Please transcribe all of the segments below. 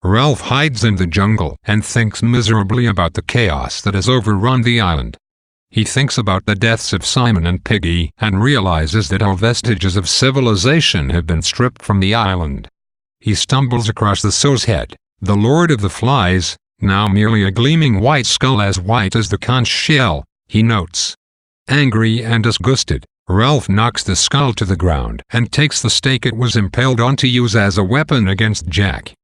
Ralph hides in the jungle and thinks miserably about the chaos that has overrun the island. He thinks about the deaths of Simon and Piggy and realizes that all vestiges of civilization have been stripped from the island. He stumbles across the Sow's head, the Lord of the Flies, now merely a gleaming white skull as white as the conch shell, he notes. Angry and disgusted, Ralph knocks the skull to the ground and takes the stake it was impaled on to use as a weapon against Jack.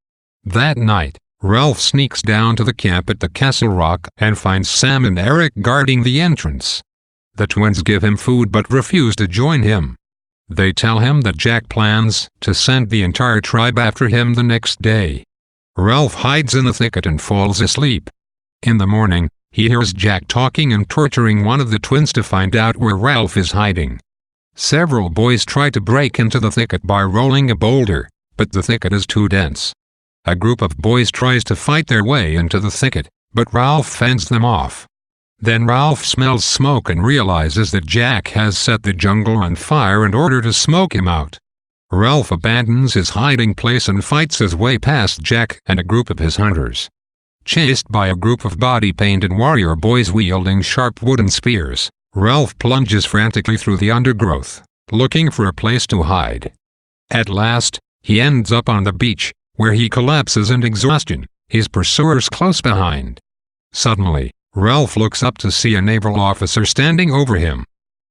That night, Ralph sneaks down to the camp at the Castle Rock and finds Sam and Eric guarding the entrance. The twins give him food but refuse to join him. They tell him that Jack plans to send the entire tribe after him the next day. Ralph hides in the thicket and falls asleep. In the morning, he hears Jack talking and torturing one of the twins to find out where Ralph is hiding. Several boys try to break into the thicket by rolling a boulder, but the thicket is too dense. A group of boys tries to fight their way into the thicket, but Ralph fends them off. Then Ralph smells smoke and realizes that Jack has set the jungle on fire in order to smoke him out. Ralph abandons his hiding place and fights his way past Jack and a group of his hunters. Chased by a group of body-painted warrior boys wielding sharp wooden spears, Ralph plunges frantically through the undergrowth, looking for a place to hide. At last, he ends up on the beach, where he collapses in exhaustion, his pursuers close behind. Suddenly, Ralph looks up to see a naval officer standing over him.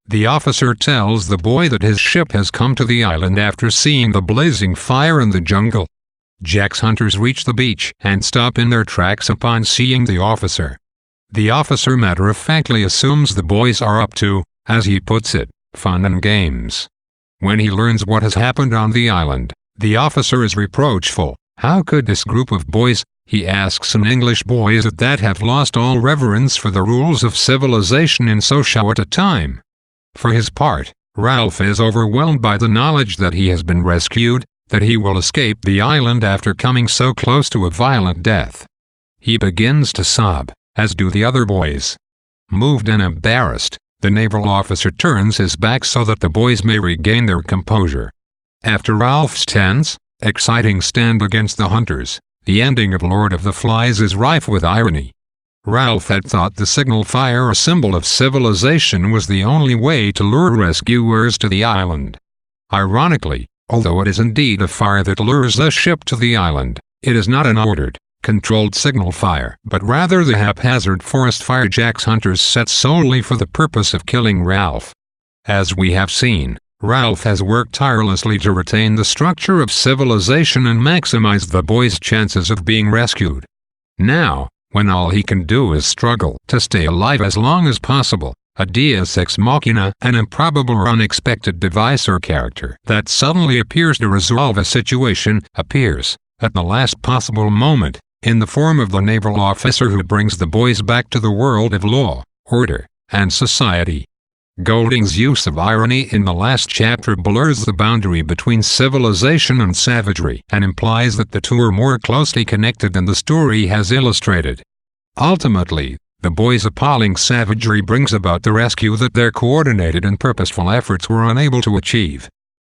The officer tells the boy that his ship has come to the island after seeing the blazing fire in the jungle. Jack's hunters reach the beach and stop in their tracks upon seeing the officer. The officer matter-of-factly assumes the boys are up to, as he puts it, fun and games. When he learns what has happened on the island, the officer is reproachful. How could this group of boys, he asks in English, boys at that, have lost all reverence for the rules of civilization in so short a time? For his part, Ralph is overwhelmed by the knowledge that he has been rescued, that he will escape the island after coming so close to a violent death. He begins to sob, as do the other boys. Moved and embarrassed, the naval officer turns his back so that the boys may regain their composure. After Ralph's tense, exciting stand against the hunters, the ending of Lord of the Flies is rife with irony. Ralph had thought the signal fire, a symbol of civilization, was the only way to lure rescuers to the island. Ironically, although it is indeed a fire that lures a ship to the island, it is not an ordered, controlled signal fire, but rather the haphazard forest fire Jack's hunters set solely for the purpose of killing Ralph. As we have seen, Ralph has worked tirelessly to retain the structure of civilization and maximize the boys' chances of being rescued. Now, when all he can do is struggle to stay alive as long as possible, a deus ex machina, an improbable or unexpected device or character that suddenly appears to resolve a situation, appears, at the last possible moment, in the form of the naval officer who brings the boys back to the world of law, order, and society. Golding's use of irony in the last chapter blurs the boundary between civilization and savagery and implies that the two are more closely connected than the story has illustrated. Ultimately, the boys' appalling savagery brings about the rescue that their coordinated and purposeful efforts were unable to achieve.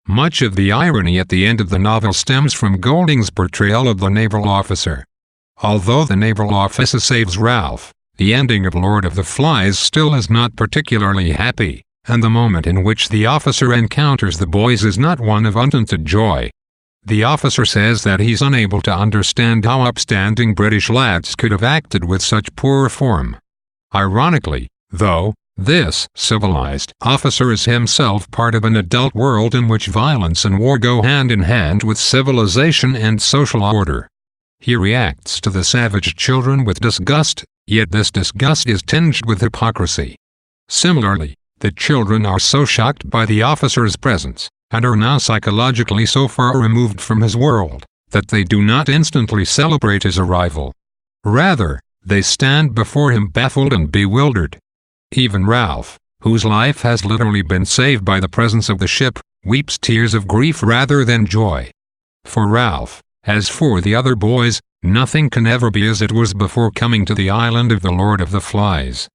Much of the irony at the end of the novel stems from Golding's portrayal of the naval officer. Although the naval officer saves Ralph, the ending of Lord of the Flies still is not particularly happy, and the moment in which the officer encounters the boys is not one of untinted joy. The officer says that he's unable to understand how upstanding British lads could have acted with such poor form. Ironically, though, this civilized officer is himself part of an adult world in which violence and war go hand in hand with civilization and social order. He reacts to the savage children with disgust, yet this disgust is tinged with hypocrisy. Similarly, the children are so shocked by the officer's presence, and are now psychologically so far removed from his world, that they do not instantly celebrate his arrival. Rather, they stand before him baffled and bewildered. Even Ralph, whose life has literally been saved by the presence of the ship, weeps tears of grief rather than joy. For Ralph, as for the other boys, nothing can ever be as it was before coming to the island of the Lord of the Flies.